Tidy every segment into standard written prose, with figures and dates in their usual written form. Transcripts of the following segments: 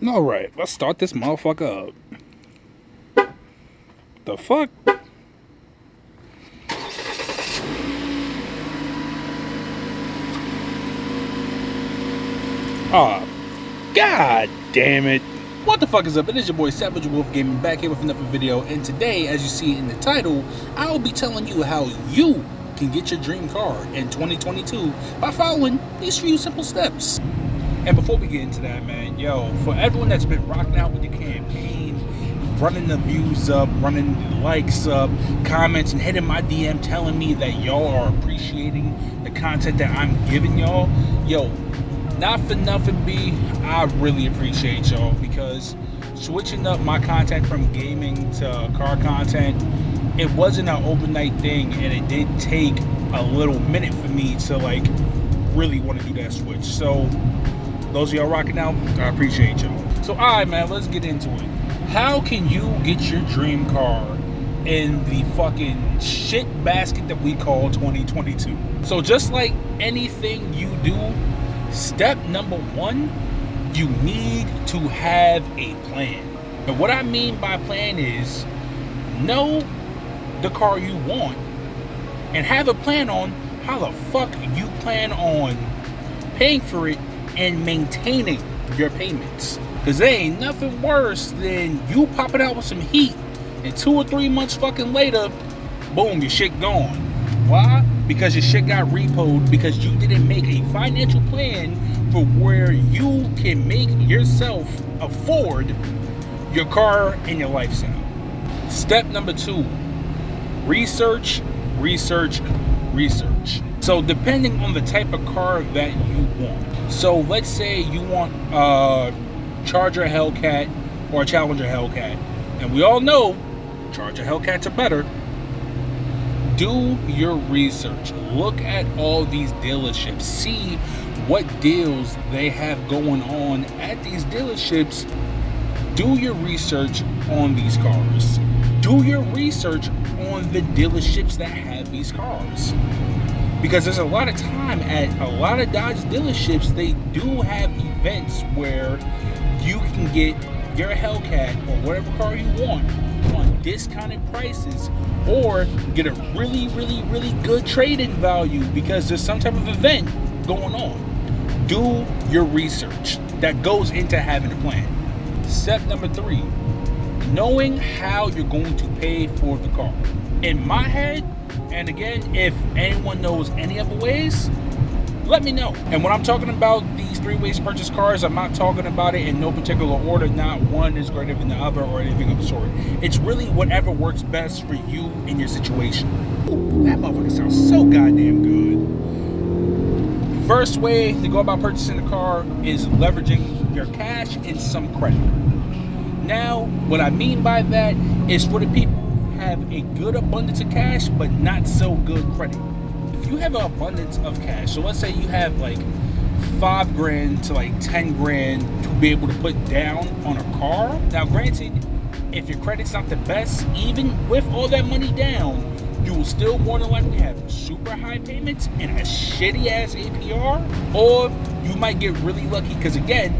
Alright, let's start this motherfucker up. The fuck? Ah, god damn it. What the fuck is up? It is your boy Savage Wolf Gaming back here with another video, and today, as you see in the title, I will be telling you how you can get your dream car in 2022 by following these few simple steps. And before we get into that, man, yo, for everyone that's been rocking out with the campaign, running the views up, running the likes up, comments, and hitting my DM telling me that y'all are appreciating the content that I'm giving y'all, yo, not for nothing, B, I really appreciate y'all, because switching up my content from gaming to car content, it wasn't an overnight thing, and it did take a little minute for me to like really want to do that switch. So those of y'all rocking out, I appreciate y'all. So alright, man, let's get into it. How can you get your dream car in the fucking shit basket that we call 2022? So just like anything you do, step number one, you need to have a plan. And what I mean by plan is know the car you want and have a plan on how the fuck you plan on paying for it and maintaining your payments. Because there ain't nothing worse than you popping out with some heat and 2 or 3 months fucking later, boom, your shit gone. Why? Because your shit got repoed because you didn't make a financial plan for where you can make yourself afford your car and your lifestyle. Step number 2, research, research, research. So depending on the type of car that you want. So let's say you want a Charger Hellcat or a Challenger Hellcat. And we all know Charger Hellcats are better. Do your research. Look at all these dealerships. See what deals they have going on at these dealerships. Do your research on these cars. Do your research on the dealerships that have these cars. Because there's a lot of time at a lot of Dodge dealerships, they do have events where you can get your Hellcat or whatever car you want on discounted prices, or get a really good trade-in value because there's some type of event going on. Do your research. That goes into having a plan. Step number 3, knowing how you're going to pay for the car. In my head, and again, if anyone knows any other ways, let me know. And when I'm talking about these 3 ways to purchase cars, I'm not talking about it in no particular order. Not one is greater than the other or anything of the sort. It's really whatever works best for you in your situation. Ooh, that motherfucker sounds so goddamn good. First way to go about purchasing a car is leveraging your cash and some credit. Now, what I mean by that is for the people who have a good abundance of cash but not so good credit. If you have an abundance of cash, so let's say you have like $5 grand to like 10 grand to be able to put down on a car. Now granted, if your credit's not the best, even with all that money down, you will still more than likely have super high payments and a shitty ass APR, or you might get really lucky because again,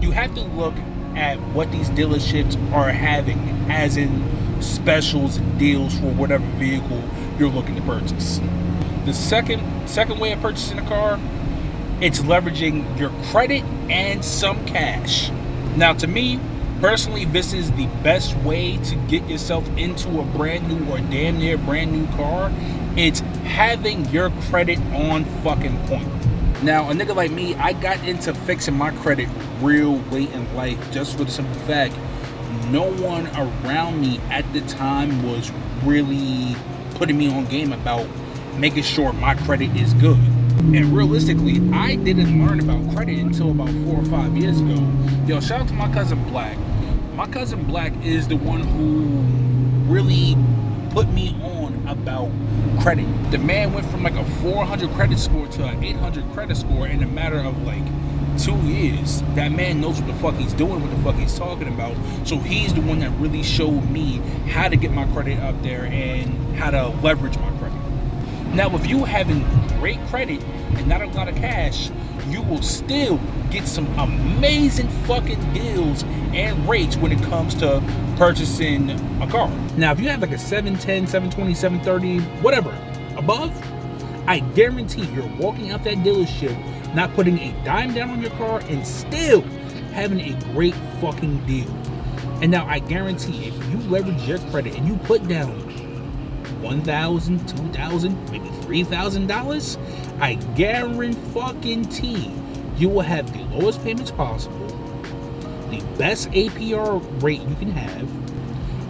you have to look at what these dealerships are having as in specials and deals for whatever vehicle you're looking to purchase. The second way of purchasing a car, it's leveraging your credit and some cash. Now to me, personally, this is the best way to get yourself into a brand new or damn near brand new car. It's having your credit on fucking point. Now, a nigga like me, I got into fixing my credit real late in life just for the simple fact no one around me at the time was really putting me on game about making sure my credit is good. And realistically, I didn't learn about credit until about 4 or 5 years ago. Yo, shout out to my cousin Black. My cousin Black is the one who really put me on about credit. The man went from like a 400 credit score to an 800 credit score in a matter of like 2 years. That man knows what the fuck he's doing, what the fuck he's talking about. So he's the one that really showed me how to get my credit up there and how to leverage my credit. Now, if you having great credit and not a lot of cash, you will still get some amazing fucking deals and rates when it comes to purchasing a car. Now, if you have like a 710, 720, 730, whatever above, I guarantee you're walking out that dealership not putting a dime down on your car and still having a great fucking deal. And now I guarantee if you leverage your credit and you put down $1,000, $2,000, maybe $3,000, I guarantee you will have the lowest payments possible, the best APR rate you can have,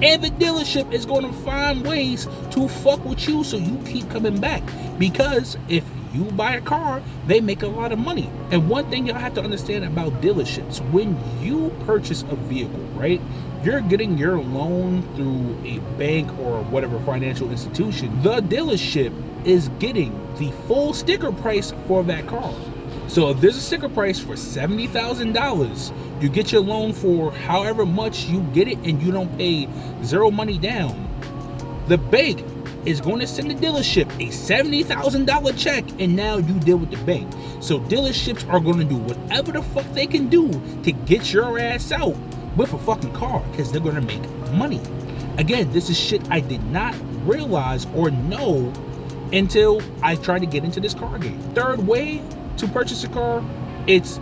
and the dealership is going to find ways to fuck with you so you keep coming back. Because if you buy a car, they make a lot of money. And one thing y'all have to understand about dealerships, when you purchase a vehicle, right, you're getting your loan through a bank or whatever financial institution. The dealership is getting the full sticker price for that car. So if there's a sticker price for $70,000, you get your loan for however much you get it and you don't pay zero money down, the bank is going to send the dealership a $70,000 check, and now you deal with the bank. So dealerships are going to do whatever the fuck they can do to get your ass out with a fucking car because they're going to make money. Again, this is shit I did not realize or know until I tried to get into this car game. Third way to purchase a car, it's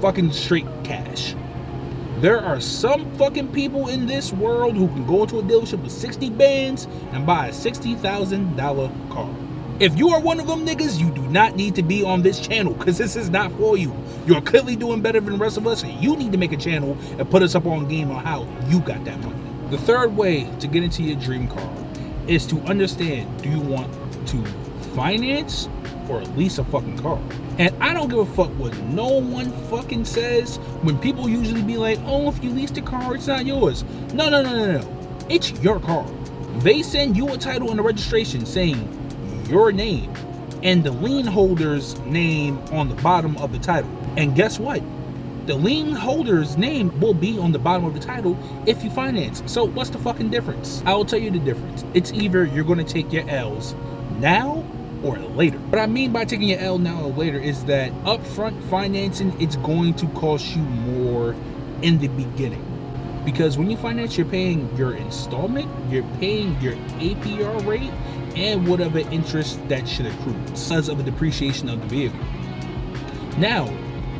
fucking straight cash. There are some fucking people in this world who can go into a dealership with 60 bands and buy a $60,000 car. If you are one of them niggas, you do not need to be on this channel because this is not for you. You're clearly doing better than the rest of us, and you need to make a channel and put us up on game on how you got that money. The third way to get into your dream car is to understand, do you want to finance or lease a fucking car? And I don't give a fuck what no one fucking says when people usually be like, oh, if you lease the car, it's not yours. No. It's your car. They send you a title and a registration saying your name and the lien holder's name on the bottom of the title. And guess what? The lien holder's name will be on the bottom of the title if you finance. So what's the fucking difference? I will tell you the difference. It's either you're going to take your L's now or later. What I mean by taking your L now or later is that upfront financing, it's going to cost you more in the beginning. Because when you finance, you're paying your installment, you're paying your APR rate, and whatever interest that should accrue because of the depreciation of the vehicle. Now,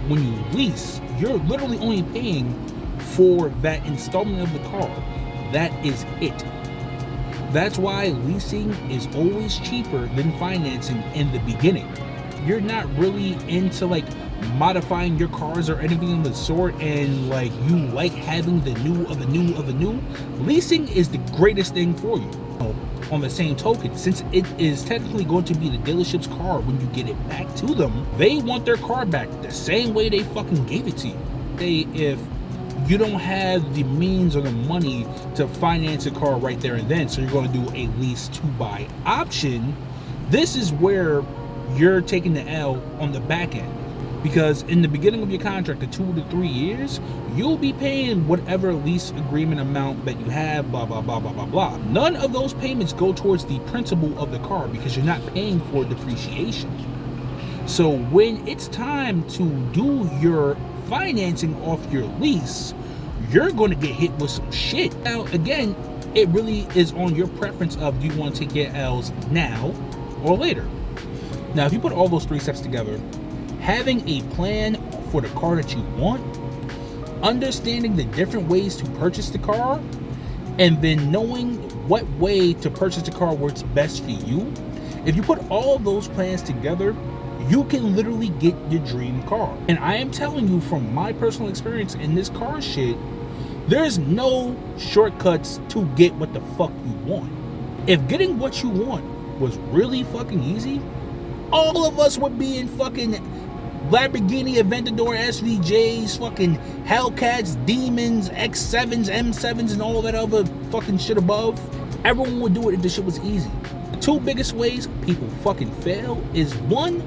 when you lease, you're literally only paying for that installment of the car. That is it. That's why leasing is always cheaper than financing in the beginning. You're not really into like modifying your cars or anything of the sort, and like you like having the new of the new of the new. Leasing is the greatest thing for you. On the same token, since it is technically going to be the dealership's car when you get it back to them, they want their car back the same way they fucking gave it to you. If you don't have the means or the money to finance a car right there and then, so you're going to do a lease to buy option, this is where you're taking the L on the back end. Because in the beginning of your contract, the 2 to 3 years, you'll be paying whatever lease agreement amount that you have, blah, blah, blah, blah, blah, blah. None of those payments go towards the principal of the car because you're not paying for depreciation. So when it's time to do your financing off your lease, you're going to get hit with some shit. Now, again, it really is on your preference of do you want to take your L's now or later. Now, if you put all those 3 steps together, having a plan for the car that you want, understanding the different ways to purchase the car, and then knowing what way to purchase the car works best for you, if you put all of those plans together, you can literally get your dream car. And I am telling you from my personal experience in this car shit, there's no shortcuts to get what the fuck you want. If getting what you want was really fucking easy, all of us would be in fucking Lamborghini Aventador SVJs, fucking Hellcats, Demons, X7s, M7s, and all that other fucking shit above. Everyone would do it if the shit was easy. The 2 biggest ways people fucking fail is 1,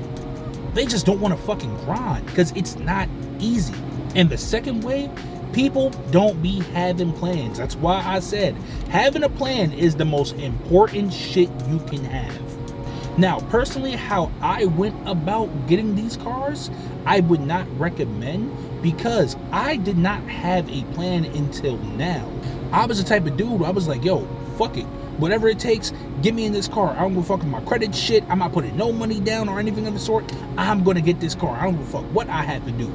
they just don't want to fucking grind because it's not easy. And the second way, people don't be having plans. That's why I said having a plan is the most important shit you can have. Now, personally, how I went about getting these cars, I would not recommend, because I did not have a plan until now. I was the type of dude, I was like, yo, fuck it. Whatever it takes, get me in this car. I don't give a fuck with my credit shit. I'm not putting no money down or anything of the sort. I'm gonna get this car. I don't give a fuck what I have to do.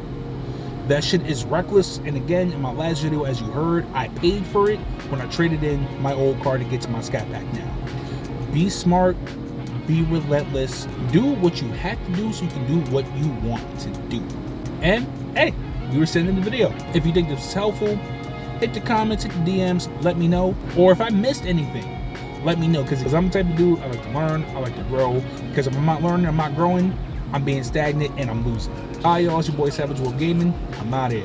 That shit is reckless. And again, in my last video, as you heard, I paid for it when I traded in my old car to get to my Scat Pack now. Be smart, be relentless, do what you have to do so you can do what you want to do. And hey, you were sending the video. If you think this is helpful, hit the comments, hit the DMs, let me know. Or if I missed anything, let me know, because I'm the type of dude, I like to learn, I like to grow, because if I'm not learning, I'm not growing, I'm being stagnant and I'm losing. Hi y'all, it's your boy Savage Wolf Gaming. I'm out here.